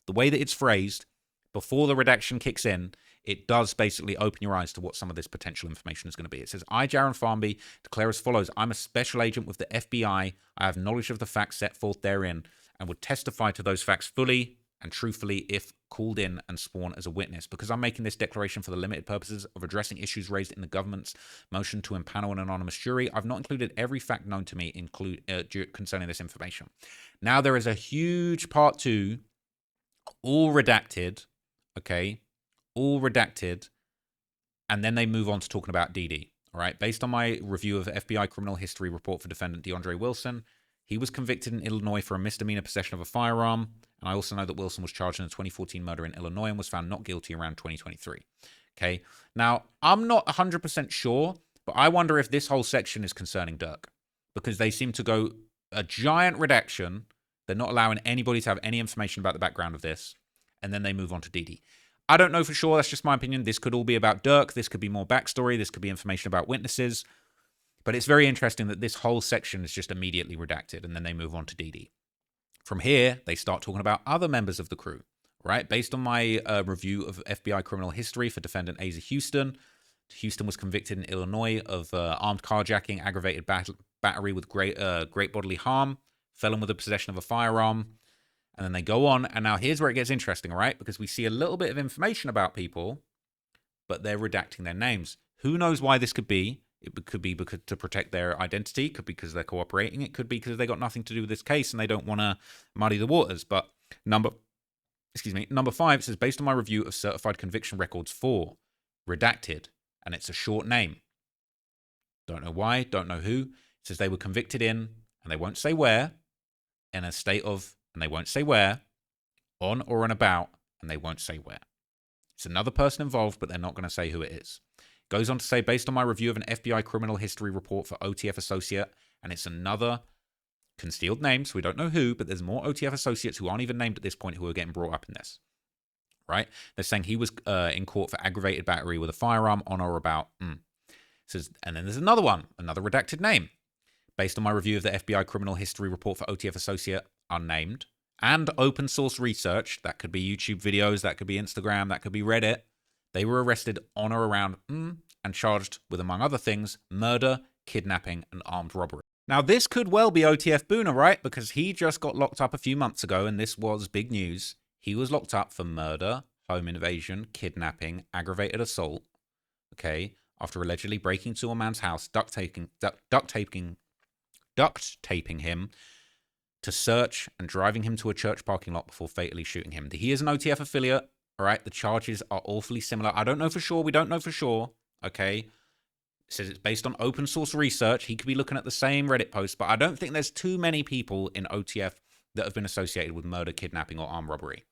the way that it's phrased, before the redaction kicks in, it does basically open your eyes to what some of this potential information is going to be. It says, I, Jaron Farmby, declare as follows. I'm a special agent with the FBI. I have knowledge of the facts set forth therein and would testify to those facts fully and truthfully if called in and sworn as a witness. Because I'm making this declaration for the limited purposes of addressing issues raised in the government's motion to empanel an anonymous jury, I've not included every fact known to me concerning this information. Now, there is a huge part 2, all redacted, okay? All redacted, and then they move on to talking about DD. All right, based on my review of FBI criminal history report for defendant DeAndre Wilson, he was convicted in Illinois for a misdemeanor possession of a firearm, and I also know that Wilson was charged in a 2014 murder in Illinois and was found not guilty around 2023. Okay, now I'm not 100% sure, but I wonder if this whole section is concerning Durk, because they seem to go a giant redaction. They're not allowing anybody to have any information about the background of this, and then they move on to DD. I don't know for sure. That's just my opinion. This could all be about Durk. This could be more backstory. This could be information about witnesses. But it's very interesting that this whole section is just immediately redacted, and then they move on to DD. From here, they start talking about other members of the crew, right? Based on my review of FBI criminal history for defendant Asa Houston, Houston was convicted in Illinois of armed carjacking, aggravated battery with great bodily harm, felon with the possession of a firearm. And then they go on. And now here's where it gets interesting, right? Because we see a little bit of information about people, but they're redacting their names. Who knows why this could be? It could be because to protect their identity. It could be because they're cooperating. It could be because they got nothing to do with this case and they don't want to muddy the waters. But number 5, it says, based on my review of certified conviction records for redacted, and it's a short name. Don't know why, don't know who. It says they were convicted in, and they won't say where, in a state of, and they won't say where, on or on about, and they won't say where. It's another person involved, but they're not going to say who it is. Goes on to say, based on my review of an FBI criminal history report for OTF associate, and it's another concealed name, so we don't know who, but there's more OTF associates who aren't even named at this point who are getting brought up in this. Right? They're saying he was in court for aggravated battery with a firearm on or about. Says, and then there's another one, another redacted name. Based on my review of the FBI criminal history report for OTF associate, unnamed, and open source research, that could be YouTube videos, that could be Instagram, that could be Reddit, they were arrested on or around and charged with, among other things, murder, kidnapping, and armed robbery. Now, this could well be OTF Booner, right? Because he just got locked up a few months ago, and this was big news. He was locked up for murder, home invasion, kidnapping, aggravated assault, okay, after allegedly breaking into a man's house, duct taping him to search and driving him to a church parking lot before fatally shooting him. He is an OTF affiliate, all right? The charges are awfully similar. I don't know for sure. We don't know for sure, okay? It says it's based on open source research. He could be looking at the same Reddit post, but I don't think there's too many people in OTF that have been associated with murder, kidnapping, or armed robbery.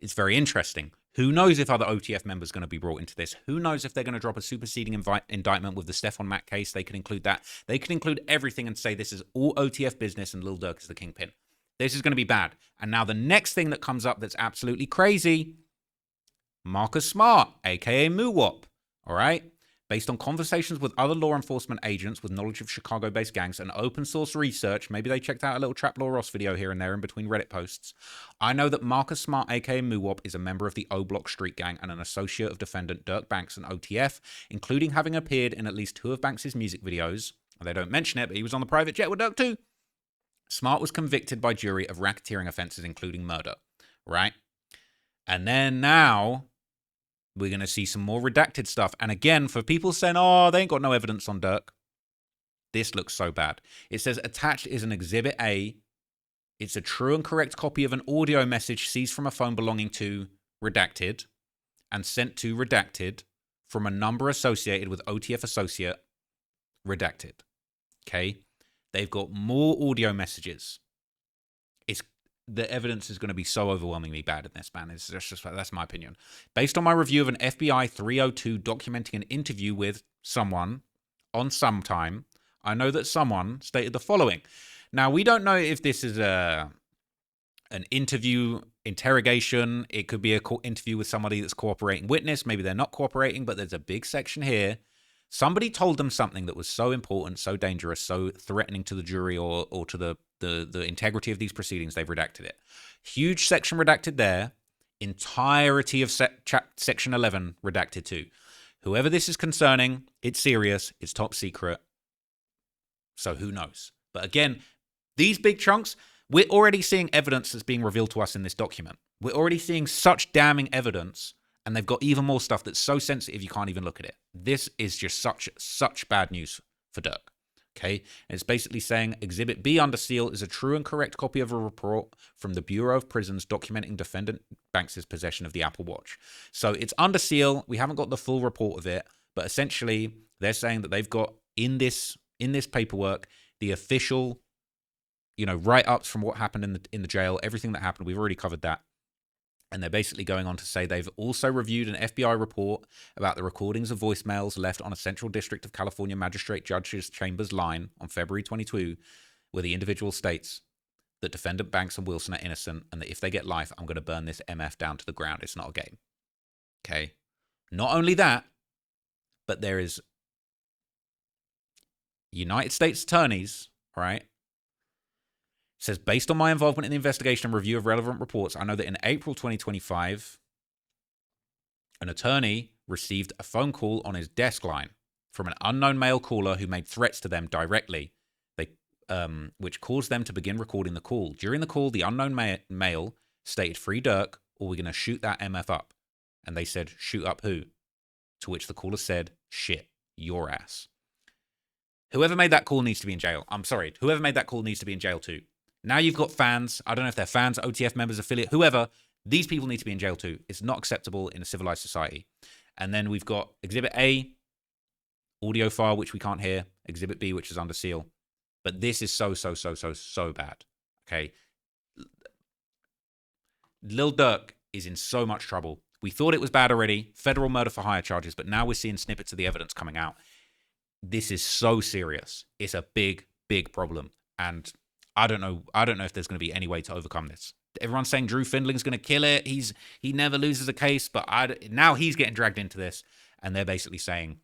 It's very interesting. Who knows if other OTF members are going to be brought into this? Who knows if they're going to drop a superseding indictment with the Stefan Mack case? They could include that. They could include everything and say this is all OTF business and Lil Durk is the kingpin. This is going to be bad. And now the next thing that comes up that's absolutely crazy, Marcus Smart, a.k.a. Moowop, all right? Based on conversations with other law enforcement agents with knowledge of Chicago-based gangs and open source research, maybe they checked out a little Trap Law Ross video here and there in between Reddit posts, I know that Marcus Smart, aka Moowop, is a member of the O Block Street Gang and an associate of defendant Durk Banks and OTF, including having appeared in at least 2 of Banks' music videos. They don't mention it, but he was on the private jet with Durk too. Smart was convicted by jury of racketeering offenses, including murder, right? And then now we're going to see some more redacted stuff. And again, for people saying, oh, they ain't got no evidence on Durk, this looks so bad. It says, attached is an Exhibit A. It's a true and correct copy of an audio message seized from a phone belonging to redacted and sent to redacted from a number associated with OTF associate redacted. Okay? They've got more audio messages. The evidence is going to be so overwhelmingly bad in this, man. It's just that's my opinion. Based on my review of an FBI 302 documenting an interview with someone on some time, I know that someone stated the following. Now, we don't know if this is an interview, interrogation. It could be an interview with somebody that's cooperating witness. Maybe they're not cooperating, but there's a big section here. Somebody told them something that was so important, so dangerous, so threatening to the jury or to the integrity of these proceedings, they've redacted it. Huge section redacted there. Entirety of section 11 redacted too. Whoever this is concerning, it's serious, it's top secret. So who knows? But again, these big chunks, we're already seeing evidence that's being revealed to us in this document. We're already seeing such damning evidence, and they've got even more stuff that's so sensitive you can't even look at it. This is just such bad news for Durk. Okay, and it's basically saying Exhibit B under seal is a true and correct copy of a report from the Bureau of Prisons documenting defendant Banks' possession of the Apple Watch. So it's under seal. We haven't got the full report of it, but essentially they're saying that they've got in this paperwork the official, write-ups from what happened in the jail, everything that happened. We've already covered that. And they're basically going on to say they've also reviewed an FBI report about the recordings of voicemails left on a Central District of California Magistrate Judge's Chambers line on February 22, where the individual states that defendant Banks and Wilson are innocent and that if they get life, I'm going to burn this MF down to the ground. It's not a game. Okay? Not only that, but there is United States attorneys, right, says, based on my involvement in the investigation and review of relevant reports, I know that in April 2025, an attorney received a phone call on his desk line from an unknown male caller who made threats to them directly, which caused them to begin recording the call. During the call, the unknown male stated, "Free Durk, or we're going to shoot that MF up." And they said, "Shoot up who?" To which the caller said, "Shit, your ass." Whoever made that call needs to be in jail. I'm sorry. Whoever made that call needs to be in jail too. Now you've got fans. I don't know if they're fans, OTF members, affiliate, whoever. These people need to be in jail too. It's not acceptable in a civilized society. And then we've got Exhibit A, audio file, which we can't hear. Exhibit B, which is under seal. But this is so bad. Okay. Lil Durk is in so much trouble. We thought it was bad already. Federal murder for hire charges. But now we're seeing snippets of the evidence coming out. This is so serious. It's a big problem. And I don't know if there's going to be any way to overcome this. Everyone's saying Drew Findling's going to kill it. He never loses a case, but now he's getting dragged into this, and they're basically saying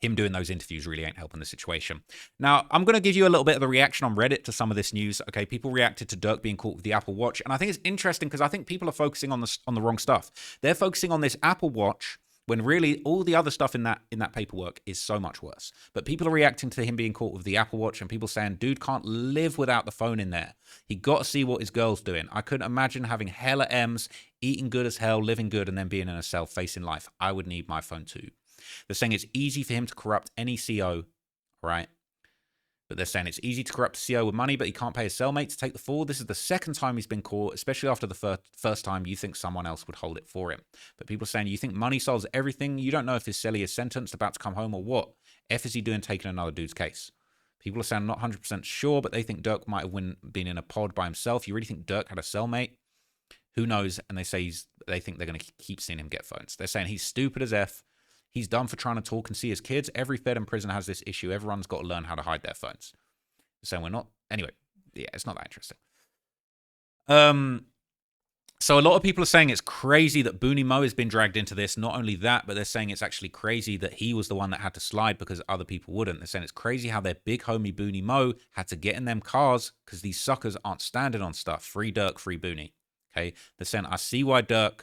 him doing those interviews really ain't helping the situation. Now, I'm going to give you a little bit of the reaction on Reddit to some of this news. Okay, people reacted to Durk being caught with the Apple Watch, and I think it's interesting because I think people are focusing on the wrong stuff. They're focusing on this Apple Watch when really all the other stuff in that paperwork is so much worse. But people are reacting to him being caught with the Apple Watch, and people saying, dude can't live without the phone in there. He got to see what his girl's doing. I couldn't imagine having hella M's, eating good as hell, living good, and then being in a cell facing life. I would need my phone too. They're saying it's easy for him to corrupt any CO, right? But they're saying it's easy to corrupt a CO with money, but he can't pay his cellmate to take the fall. This is the second time he's been caught, especially after the first time you think someone else would hold it for him. But people are saying, you think money solves everything? You don't know if his cellie is sentenced, about to come home, or what. F is he doing taking another dude's case? People are saying, I'm not 100% sure, but they think Durk might have been in a pod by himself. You really think Durk had a cellmate? Who knows? And they say they think they're going to keep seeing him get phones. They're saying he's stupid as F. He's done for trying to talk and see his kids. Every Fed in prison has this issue. Everyone's got to learn how to hide their phones. So we're not. Anyway, yeah, it's not that interesting. So a lot of people are saying it's crazy that Booney Mo has been dragged into this. Not only that, but they're saying it's actually crazy that he was the one that had to slide because other people wouldn't. They're saying it's crazy how their big homie Booney Mo had to get in them cars because these suckers aren't standing on stuff. Free Durk, free Booney. Okay, they're saying I see why Durk.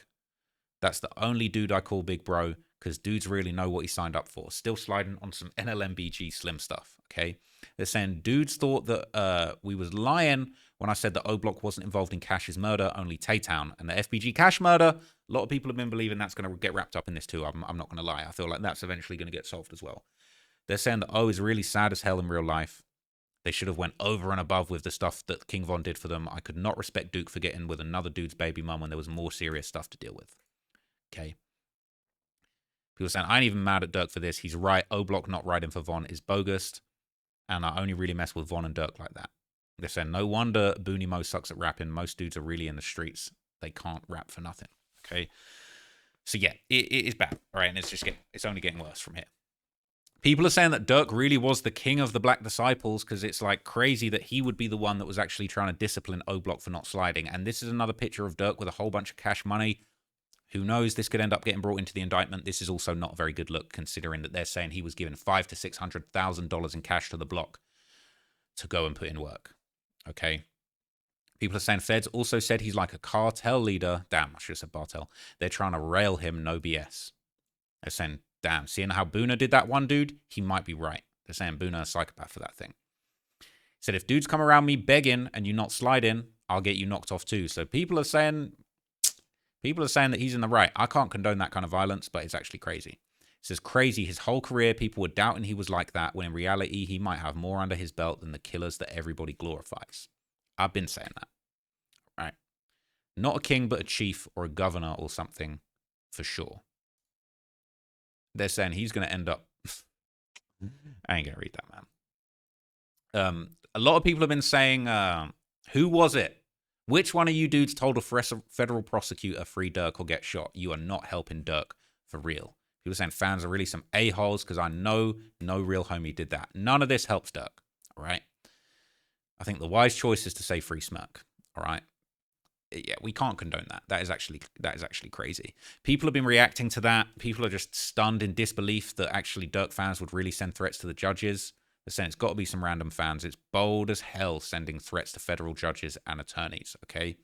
That's the only dude I call big bro because dudes really know what he signed up for. Still sliding on some NLMBG slim stuff. Okay. They're saying dudes thought that we was lying when I said that O-Block wasn't involved in Cash's murder, only Tay-Town. And the FBG Cash murder, a lot of people have been believing that's going to get wrapped up in this too. I'm not going to lie. I feel like that's eventually going to get solved as well. They're saying that O is really sad as hell in real life. They should have went over and above with the stuff that King Von did for them. I could not respect Duke for getting with another dude's baby mum when there was more serious stuff to deal with. Okay. People are saying, I ain't even mad at Durk for this. He's right. O-Block not riding for Von is bogus. And I only really mess with Von and Durk like that. They're saying, no wonder Booney Mo sucks at rapping. Most dudes are really in the streets. They can't rap for nothing. Okay. So yeah, it is bad. All right. And it's only getting worse from here. People are saying that Durk really was the king of the Black Disciples because it's like crazy that he would be the one that was actually trying to discipline O-Block for not sliding. And this is another picture of Durk with a whole bunch of cash money. Who knows? This could end up getting brought into the indictment. This is also not a very good look, considering that they're saying he was given $500,000 to $600,000 in cash to the block to go and put in work. Okay. People are saying Feds also said he's like a cartel leader. Damn, I should have said Bartel. They're trying to rail him, no BS. They're saying, damn, seeing how Boona did that one dude, he might be right. They're saying Boona a psychopath for that thing. He said, if dudes come around me begging and you not sliding, I'll get you knocked off too. So people are saying that he's in the right. I can't condone that kind of violence, but it's actually crazy. It says crazy. His whole career, people were doubting he was like that, when in reality, he might have more under his belt than the killers that everybody glorifies. I've been saying that. Right? Not a king, but a chief or a governor or something for sure. They're saying he's going to end up... I ain't going to read that, man. A lot of people have been saying, who was it? Which one of you dudes told a federal prosecutor free Durk or get shot? You are not helping Durk for real. People are saying fans are really some a-holes because I know no real homie did that. None of this helps Durk, all right? I think the wise choice is to say free Smirk, all right? Yeah, we can't condone that. That is actually crazy. People have been reacting to that. People are just stunned in disbelief that actually Durk fans would really send threats to the judges. They're saying it's got to be some random fans. It's bold as hell sending threats to federal judges and attorneys, okay?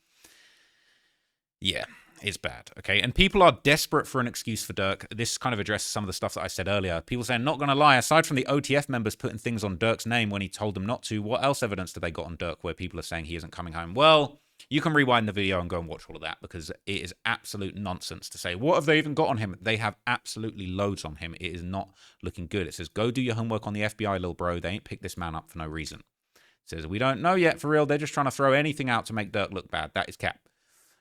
Yeah, it's bad, okay? And people are desperate for an excuse for Durk. This kind of addresses some of the stuff that I said earlier. People saying, not going to lie, aside from the OTF members putting things on Durk's name when he told them not to, what else evidence did they got on Durk where people are saying he isn't coming home? Well, you can rewind the video and go and watch all of that because it is absolute nonsense to say, what have they even got on him? They have absolutely loads on him. It is not looking good. It says, go do your homework on the FBI, little bro. They ain't picked this man up for no reason. It says, we don't know yet for real. They're just trying to throw anything out to make Durk look bad. That is cap.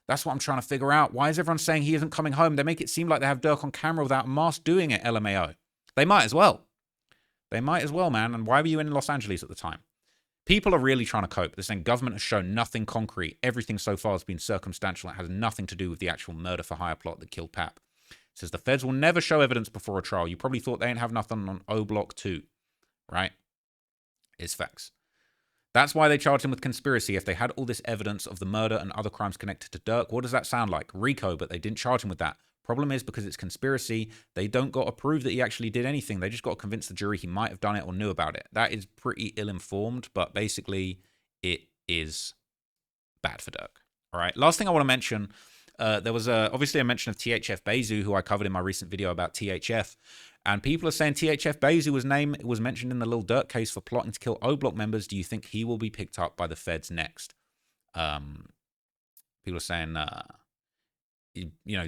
That's what I'm trying to figure out. Why is everyone saying he isn't coming home? They make it seem like they have Durk on camera without a mask doing it, LMAO. They might as well. They might as well, man. And why were you in Los Angeles at the time? People are really trying to cope. They're saying government has shown nothing concrete. Everything so far has been circumstantial. It has nothing to do with the actual murder for hire plot that killed Pap. It says the feds will never show evidence before a trial. You probably thought they ain't have nothing on O Block 2, right? It's facts. That's why they charged him with conspiracy. If they had all this evidence of the murder and other crimes connected to Durk, what does that sound like? RICO, but they didn't charge him with that. Problem is, because it's conspiracy, they don't got to prove that he actually did anything. They just got to convince the jury he might have done it or knew about it. That is pretty ill-informed, but basically it is bad for Durk. All right, last thing I want to mention, there was obviously a mention of THF Bezu, who I covered in my recent video about THF. And people are saying THF Bezu was mentioned in the Lil Durk case for plotting to kill O-Block members. Do you think he will be picked up by the feds next? People are saying,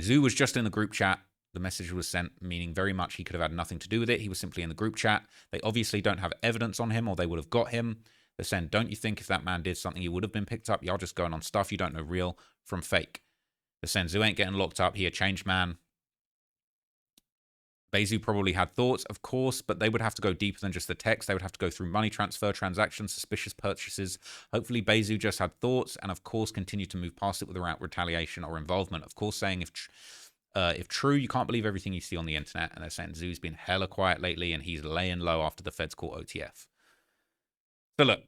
Zoo was just in the group chat. The message was sent, meaning very much he could have had nothing to do with it. He was simply in the group chat. They obviously don't have evidence on him or they would have got him. They're saying, don't you think if that man did something, he would have been picked up? Y'all just going on stuff you don't know real from fake. They're saying Zoo ain't getting locked up. He a changed man. Bezu probably had thoughts, of course, but they would have to go deeper than just the text. They would have to go through money transfer, transactions, suspicious purchases. Hopefully, Bezu just had thoughts and, of course, continued to move past it without retaliation or involvement. Of course, saying if true, you can't believe everything you see on the internet. And they're saying Zoo's been hella quiet lately and he's laying low after the feds caught OTF. So look,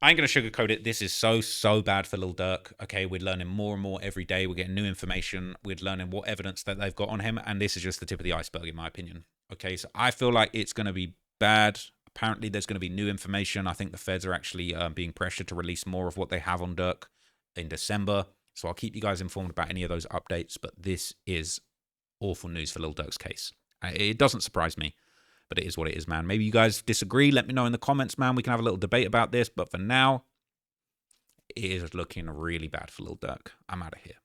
I ain't going to sugarcoat it. This is so bad for Lil Durk. Okay, we're learning more and more every day. We're getting new information. We're learning what evidence that they've got on him. And this is just the tip of the iceberg, in my opinion. Okay, so I feel like it's going to be bad. Apparently, there's going to be new information. I think the feds are actually being pressured to release more of what they have on Durk in December. So I'll keep you guys informed about any of those updates. But this is awful news for Lil Durk's case. It doesn't surprise me. But it is what it is, man. Maybe you guys disagree. Let me know in the comments, man. We can have a little debate about this. But for now, it is looking really bad for Lil Durk. I'm out of here.